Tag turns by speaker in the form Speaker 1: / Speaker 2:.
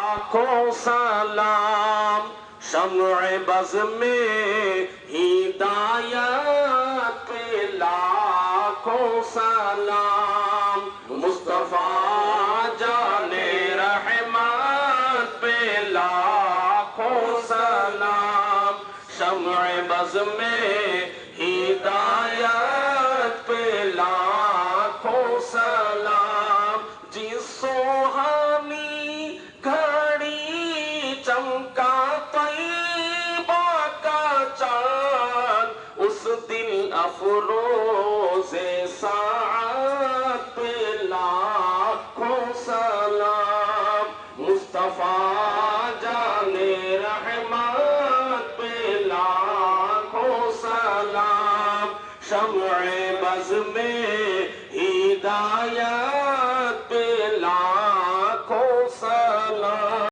Speaker 1: لاکھوں سلام شمع بز میں ہدایت پہ لاکھوں سلام مصطفیٰ جانے رحمت پہ لاکھوں سلام شمع بز میں ہدایت پہ لاکھوں سلام جس سوہانی گھڑی چمکا طیبہ کا چاند اس دل افروز ساعت پہ لاکھوں سلام مصطفیٰ